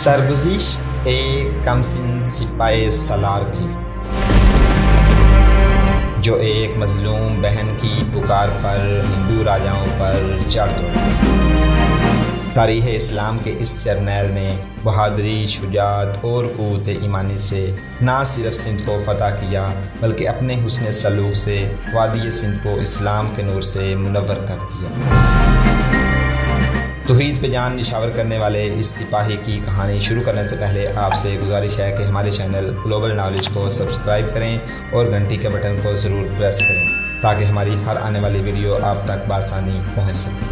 سرگزشت ایک کمسن سپاہی سالار کی، جو ایک مظلوم بہن کی پکار پر ہندو راجاؤں پر چڑھ دوڑا۔ تاریخ اسلام کے اس جرنیل نے بہادری، شجاعت اور قوت ایمانی سے نہ صرف سندھ کو فتح کیا بلکہ اپنے حسن سلوک سے وادی سندھ کو اسلام کے نور سے منور کر دیا۔ توحید پہ جان نشاور کرنے والے اس سپاہی کی کہانی شروع کرنے سے پہلے آپ سے گزارش ہے کہ ہمارے چینل گلوبل نالج کو سبسکرائب کریں اور گھنٹی کے بٹن کو ضرور پریس کریں تاکہ ہماری ہر آنے والی ویڈیو آپ تک بآسانی پہنچ سکے۔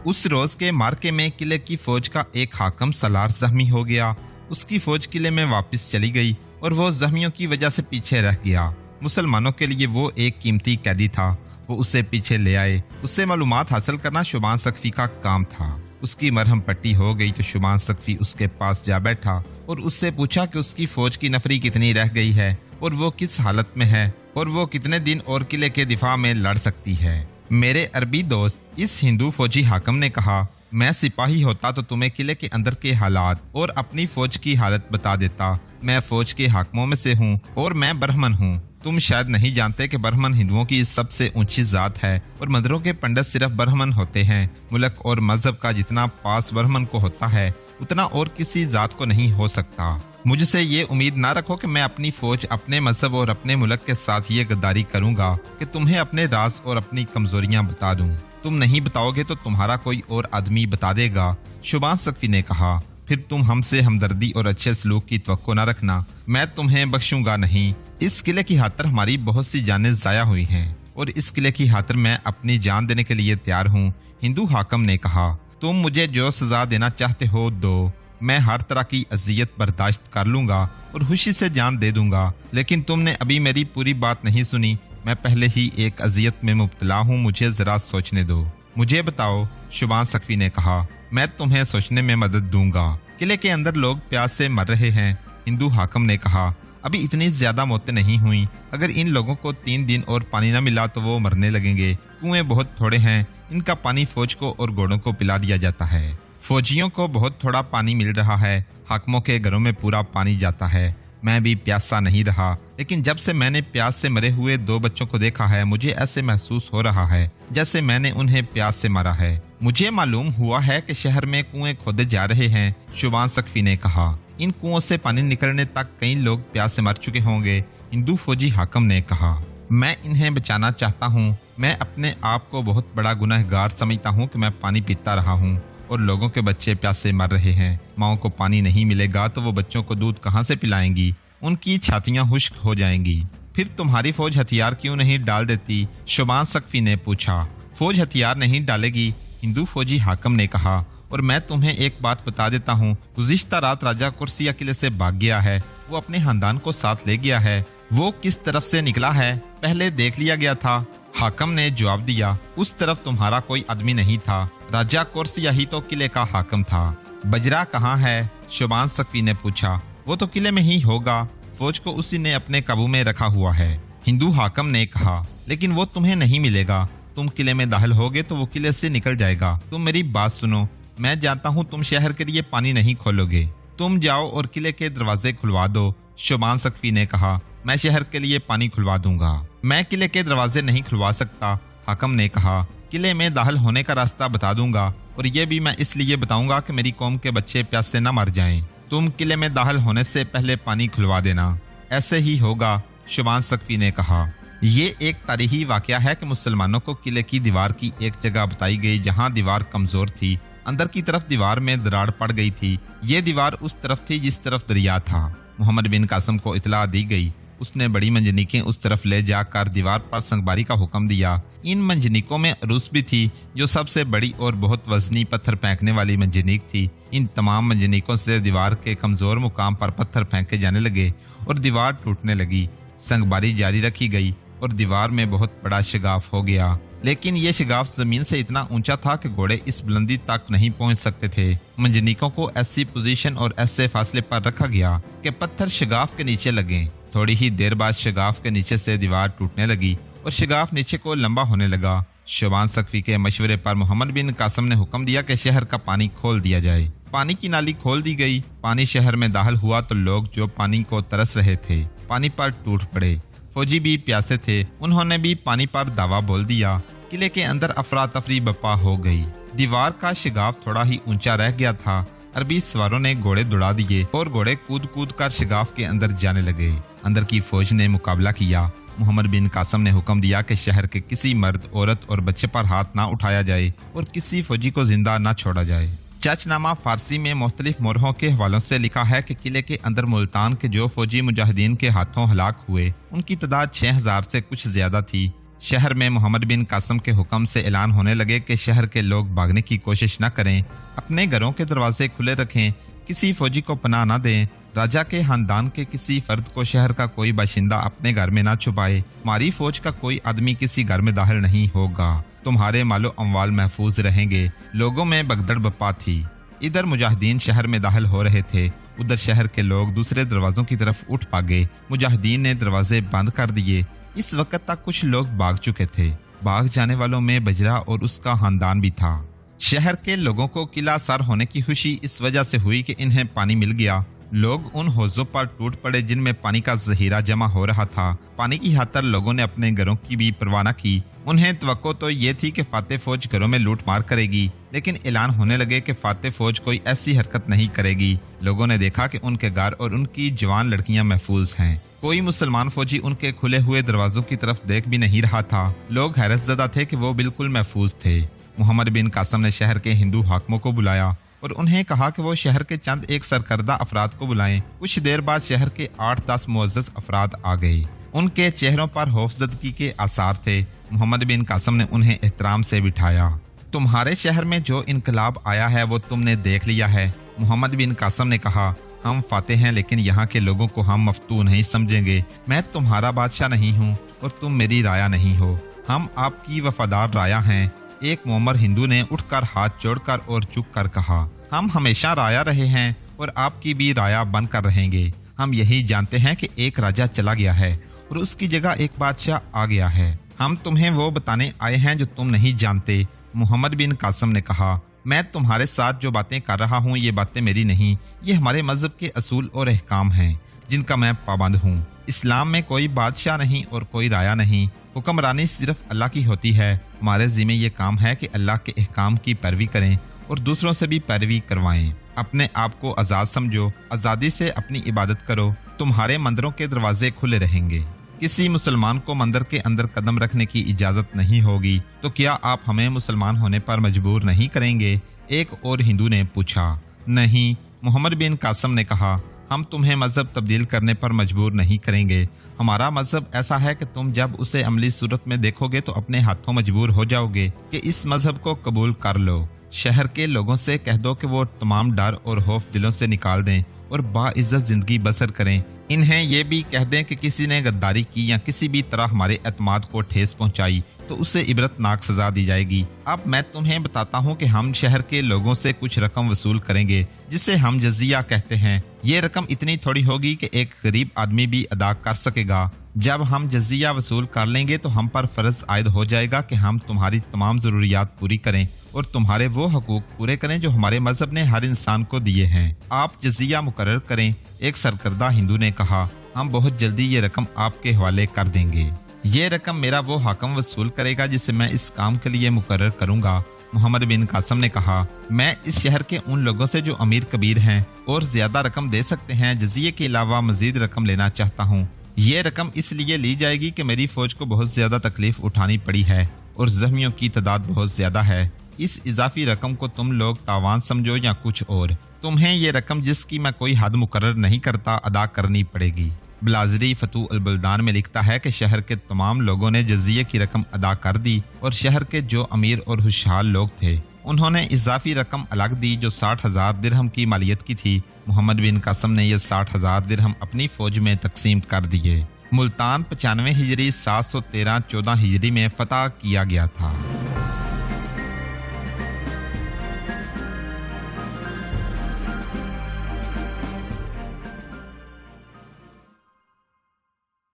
اس روز کے مارکے میں قلعے کی فوج کا ایک حاکم سالار زخمی ہو گیا۔ اس کی فوج قلعے میں واپس چلی گئی اور وہ زخمیوں کی وجہ سے پیچھے رہ گیا۔ مسلمانوں کے لیے وہ ایک قیمتی قیدی تھا۔ وہ اسے پیچھے لے آئے۔ اس سے معلومات حاصل کرنا شبان سقفی کا کام تھا۔ اس کی مرہم پٹی ہو گئی تو شبان سقفی اس کے پاس جا بیٹھا اور اس سے پوچھا کہ اس کی فوج کی نفری کتنی رہ گئی ہے اور وہ کس حالت میں ہے اور وہ کتنے دن اور قلعے کے دفاع میں لڑ سکتی ہے۔ میرے عربی دوست، اس ہندو فوجی حاکم نے کہا، میں سپاہی ہوتا تو تمہیں قلعے کے اندر کے حالات اور اپنی فوج کی حالت بتا دیتا۔ میں فوج کے حاکموں میں سے ہوں اور میں برہمن ہوں۔ تم شاید نہیں جانتے کہ برہمن ہندوؤں کی سب سے اونچی ذات ہے اور مندروں کے پنڈت صرف برہمن ہوتے ہیں۔ ملک اور مذہب کا جتنا پاس برہمن کو ہوتا ہے اتنا اور کسی ذات کو نہیں ہو سکتا۔ مجھ سے یہ امید نہ رکھو کہ میں اپنی فوج، اپنے مذہب اور اپنے ملک کے ساتھ یہ غداری کروں گا کہ تمہیں اپنے راز اور اپنی کمزوریاں بتا دوں۔ تم نہیں بتاؤ گے تو تمہارا کوئی اور آدمی بتا دے گا۔ شبان سقفی نے کہا، پھر تم ہم سے ہمدردی اور اچھے سلوک کی توقع نہ رکھنا، میں تمہیں بخشوں گا نہیں۔ اس قلعے کی خاطر ہماری بہت سی جانیں ضائع ہوئی ہیں اور اس قلعے کی خاطر میں اپنی جان دینے کے لیے تیار ہوں۔ ہندو حاکم نے کہا، تم مجھے جو سزا دینا چاہتے ہو دو، میں ہر طرح کی اذیت برداشت کر لوں گا اور خوشی سے جان دے دوں گا، لیکن تم نے ابھی میری پوری بات نہیں سنی۔ میں پہلے ہی ایک اذیت میں مبتلا ہوں، مجھے ذرا سوچنے دو۔ مجھے بتاؤ، شبان سقفی نے کہا، میں تمہیں سوچنے میں مدد دوں گا۔ قلعے کے اندر لوگ پیاس سے مر رہے ہیں۔ ہندو حاکم نے کہا، ابھی اتنی زیادہ موتیں نہیں ہوئیں۔ اگر ان لوگوں کو 3 دن اور پانی نہ ملا تو وہ مرنے لگیں گے۔ کنویں بہت تھوڑے ہیں، ان کا پانی فوج کو اور گھوڑوں کو پلا دیا جاتا ہے۔ فوجیوں کو بہت تھوڑا پانی مل رہا ہے، حاکموں کے گھروں میں پورا پانی جاتا ہے۔ میں بھی پیاسا نہیں رہا، لیکن جب سے میں نے پیاس سے مرے ہوئے 2 بچوں کو دیکھا ہے مجھے ایسے محسوس ہو رہا ہے جیسے میں نے انہیں پیاس سے مارا ہے۔ مجھے معلوم ہوا ہے کہ شہر میں کنویں کھودے جا رہے ہیں۔ شبان سقفی نے کہا، ان کنووں سے پانی نکلنے تک کئی لوگ پیاس سے مر چکے ہوں گے۔ ہندو فوجی حاکم نے کہا، میں انہیں بچانا چاہتا ہوں۔ میں اپنے آپ کو بہت بڑا گناہ گار سمجھتا ہوں کہ میں پانی پیتا رہا ہوں اور لوگوں کے بچے پیاس سے مر رہے ہیں۔ ماؤں کو پانی نہیں ملے گا تو وہ بچوں کو دودھ کہاں سے پلائیں گی؟ ان کی چھاتیاں خشک ہو جائیں گی۔ پھر تمہاری فوج ہتھیار کیوں نہیں ڈال دیتی؟ شبان سقفی نے پوچھا۔ فوج ہتھیار نہیں ڈالے گی، ہندو فوجی حاکم نے کہا، اور میں تمہیں ایک بات بتا دیتا ہوں، گزشتہ رات راجہ کرسیا قلعے سے بھاگ گیا ہے۔ وہ اپنے خاندان کو ساتھ لے گیا ہے۔ وہ کس طرف سے نکلا ہے پہلے دیکھ لیا گیا تھا؟ حاکم نے جواب دیا، اس طرف تمہارا کوئی آدمی نہیں تھا، راجہ کورسیا ہی تو قلعے کا حاکم تھا۔ بجرا کہاں ہے؟ شبان سقفی نے پوچھا۔ وہ تو قلعے میں ہی ہوگا، فوج کو اسی نے اپنے قابو میں رکھا ہوا ہے۔ ہندو حاکم نے کہا، لیکن وہ تمہیں نہیں ملے گا۔ تم قلعے میں داخل ہوگے تو وہ قلعے سے نکل جائے گا۔ تم میری بات سنو، میں جانتا ہوں تم شہر کے لیے پانی نہیں کھولو گے۔ تم جاؤ اور قلعے کے دروازے کھلوا دو۔ شبان سقفی نے کہا، میں شہر کے لیے پانی کھلوا دوں گا۔ میں قلعے کے دروازے نہیں کھلوا سکتا، حاکم نے کہا۔ قلعے میں داخل ہونے کا راستہ بتا دوں گا، اور یہ بھی میں اس لیے بتاؤں گا کہ میری قوم کے بچے پیاس سے نہ مر جائیں۔ تم قلعے میں داخل ہونے سے پہلے پانی کھلوا دینا۔ ایسے ہی ہوگا، شبان سقفی نے کہا۔ یہ ایک تاریخی واقعہ ہے کہ مسلمانوں کو قلعے کی دیوار کی ایک جگہ بتائی گئی جہاں دیوار کمزور تھی۔ اندر کی طرف دیوار میں دراڑ پڑ گئی تھی۔ یہ دیوار اس طرف تھی جس طرف دریا تھا۔ محمد بن قاسم کو اطلاع دی گئی۔ اس نے بڑی منجنیقیں اس طرف لے جا کر دیوار پر سنگباری کا حکم دیا۔ ان منجنیقوں میں عروس بھی تھی جو سب سے بڑی اور بہت وزنی پتھر پھینکنے والی منجنیق تھی۔ ان تمام منجنیقوں سے دیوار کے کمزور مقام پر پتھر پھینکے جانے لگے اور دیوار ٹوٹنے لگی۔ سنگباری جاری رکھی گئی اور دیوار میں بہت بڑا شگاف ہو گیا، لیکن یہ شگاف زمین سے اتنا اونچا تھا کہ گھوڑے اس بلندی تک نہیں پہنچ سکتے تھے۔ منجنیقوں کو ایسی پوزیشن اور ایسے فاصلے پر رکھا گیا کہ پتھر شگاف کے نیچے لگیں۔ تھوڑی ہی دیر بعد شگاف کے نیچے سے دیوار ٹوٹنے لگی और शगाफ नीचे को लंबा होने लगा। शोबान सकफी के मशवरे पर मोहम्मद बिन कासम ने हुक्म दिया कि शहर का पानी खोल दिया जाए। पानी की नाली खोल दी गई। पानी शहर में दाखिल हुआ तो लोग जो पानी को तरस रहे थे पानी पर टूट पड़े। फौजी भी प्यासे थे, उन्होंने भी पानी पर दावा बोल दिया। किले के अंदर अफरा तफरी बपा हो गई। दीवार का शिगाफ थोड़ा ही ऊंचा रह गया था। अरबी सवारों ने घोड़े दौड़ा दिए और घोड़े कूद कूद कर शिगाफ के अंदर जाने लगे। अंदर की फौज ने मुकाबला किया। मोहम्मद बिन कासम ने हुक्म दिया कि शहर के किसी मर्द, औरत और बच्चे पर हाथ ना उठाया जाए और किसी फौजी को जिंदा ना छोड़ा जाए। चचनामा फारसी में मुख्तलिफ मोरहों के हवालों से लिखा है कि किले के अंदर मुल्तान के जो फौजी मुजाहिदीन के हाथों हलाक हुए उनकी तादाद 6000 से कुछ ज्यादा थी। शहर में मोहम्मद बिन कासम के हुक्म से ऐलान होने लगे कि शहर के लोग भागने की कोशिश न करें, अपने घरों के दरवाजे खुले रखें, किसी फौजी को पनाह न दें, राजा के खानदान के किसी फर्द को शहर का कोई बाशिंदा अपने घर में न छुपाए, हमारी फौज का कोई आदमी किसी घर में दाखिल नहीं होगा, तुम्हारे मालो अमवाल महफूज रहेंगे। लोगों में भगदड़ बपा थी। इधर मुजाहिदीन शहर में दाखिल हो रहे थे, उधर शहर के लोग दूसरे दरवाजों की तरफ उठ भागे। मुजाहिदीन ने दरवाजे बंद कर दिए। इस वक्त तक कुछ लोग भाग चुके थे। भाग जाने वालों में बजरा और उसका खानदान भी था। शहर के लोगों को किला सर होने की खुशी इस वजह से हुई कि इन्हें पानी मिल गया। लोग उन हौजों पर टूट पड़े जिनमें पानी का जहीरा जमा हो रहा था। पानी की खातिर लोगों ने अपने घरों की भी परवाह न की। उन्हें तवक्को तो ये थी कि फातेह फौज घरों में लूट मार करेगी, लेकिन ऐलान होने लगे कि फातेह फौज कोई ऐसी हरकत नहीं करेगी। लोगों ने देखा कि उनके घर और उनकी जवान लड़कियां महफूज हैं। कोई मुसलमान फौजी उनके खुले हुए दरवाजों की तरफ देख भी नहीं रहा था। लोग हैरतज़दा थे कि वो बिल्कुल महफूज थे। मोहम्मद बिन कासम ने शहर के हिंदू हाकिमों को बुलाया और उन्हें कहा कि वो शहर के चंद एक सरकर्दा अफराद को बुलाएं। कुछ देर बाद शहर के 8-10 मुअज़्ज़ज़ अफराद आ गए। उनके चेहरों पर खौफजदगी के आसार थे। मोहम्मद बिन कासम ने उन्हें एहतराम से बिठाया। तुम्हारे शहर में जो इनकलाब आया है वो तुमने देख लिया है। मोहम्मद बिन कासम ने कहा, हम फातेह हैं, लेकिन यहाँ के लोगों को हम मफ्तू नहीं समझेंगे। मैं तुम्हारा बादशाह नहीं हूँ और तुम मेरी राया नहीं हो। हम आपकी वफादार राया हैं। एक मोमर हिंदू ने उठकर हाथ जोड़कर और चुप कर कहा, हम हमेशा राया रहे हैं और आपकी भी राया बनकर रहेंगे। हम यही जानते हैं कि एक राजा चला गया है और उसकी जगह एक बादशाह आ गया है। हम तुम्हें वो बताने आए हैं जो तुम नहीं जानते। मोहम्मद बिन कासम ने कहा, मैं तुम्हारे साथ जो बातें कर रहा हूँ ये बातें मेरी नहीं, ये हमारे मजहब के असूल और अहकाम हैं जिनका मैं पाबंद हूँ। इस्लाम में कोई बादशाह नहीं और कोई राया नहीं। हुक्मरानी सिर्फ अल्लाह की होती है। हमारे ज़िम्मे ये काम है कि अल्लाह के अहकाम की पैरवी करें और दूसरों से भी पैरवी करवाएं। अपने आप को आज़ाद समझो, आज़ादी से अपनी इबादत करो। तुम्हारे मंदिरों के दरवाजे खुले रहेंगे। किसी मुसलमान को मंदिर के अंदर कदम रखने की इजाज़त नहीं होगी। तो क्या आप हमें मुसलमान होने पर मजबूर नहीं करेंगे? एक और हिंदू ने पूछा। नहीं, मोहम्मद बिन कासम ने कहा, हम तुम्हें मजहब तब्दील करने पर मजबूर नहीं करेंगे। हमारा मजहब ऐसा है कि तुम जब उसे अमली सूरत में देखोगे तो अपने हाथों मजबूर हो जाओगे कि इस मजहब को कबूल कर लो। शहर के लोगों से कह दो कि वो तमाम डर और खौफ दिलों से निकाल दें और बाइज्जत जिंदगी बसर करें। इन्हें ये भी कह दें कि किसी ने गद्दारी की या किसी भी तरह हमारे एतमाद को ठेस पहुंचाई तो उसे इबरतनाक सजा दी जाएगी। अब मैं तुम्हें बताता हूं कि हम शहर के लोगों से कुछ रकम वसूल करेंगे जिसे हम जजिया कहते हैं। ये रकम इतनी थोड़ी होगी कि एक गरीब आदमी भी अदा कर सकेगा। जब हम जजिया वसूल कर लेंगे तो हम पर फर्ज आयद हो जाएगा कि हम तुम्हारी तमाम जरूरियात पूरी करें और तुम्हारे वो हकूक पूरे करें जो हमारे मजहब ने हर इंसान को दिए हैं। आप जजिया मुकर्रर करें। एक सरकर्दा हिंदू ने कहा, हम बहुत जल्दी ये रकम आपके हवाले कर देंगे। ये रकम मेरा वो हाकिम वसूल करेगा जिसे मैं इस काम के लिए मुकर्रर करूंगा। मोहम्मद बिन कासम ने कहा, मैं इस शहर के उन लोगों से जो अमीर कबीर हैं और ज्यादा रकम दे सकते हैं जजिये के अलावा मजीद रकम लेना चाहता हूँ। ये रकम इसलिए ली जाएगी कि मेरी फौज को बहुत ज्यादा तकलीफ उठानी पड़ी है और जख्मियों की तादाद बहुत ज्यादा है। इस इजाफी रकम को तुम लोग तावान समझो या कुछ और, तुम्हें ये रकम जिसकी मैं कोई हद मुकर्रर नहीं करता अदा करनी पड़ेगी। ब्लाजरी फतू अल बुल्दान में लिखता है कि शहर के तमाम लोगों ने जजिये की रकम अदा कर दी और शहर के जो अमीर और खुशहाल लोग थे उन्होंने इजाफी रकम अलग दी जो 60,000 दिरहम की मालियत की थी। मोहम्मद बिन कासम ने यह 60,000 दिरहम अपनी फौज में तकसीम कर दिए। मुल्तान 95 हिजरी 713 14 हिजरी में फतह किया गया था।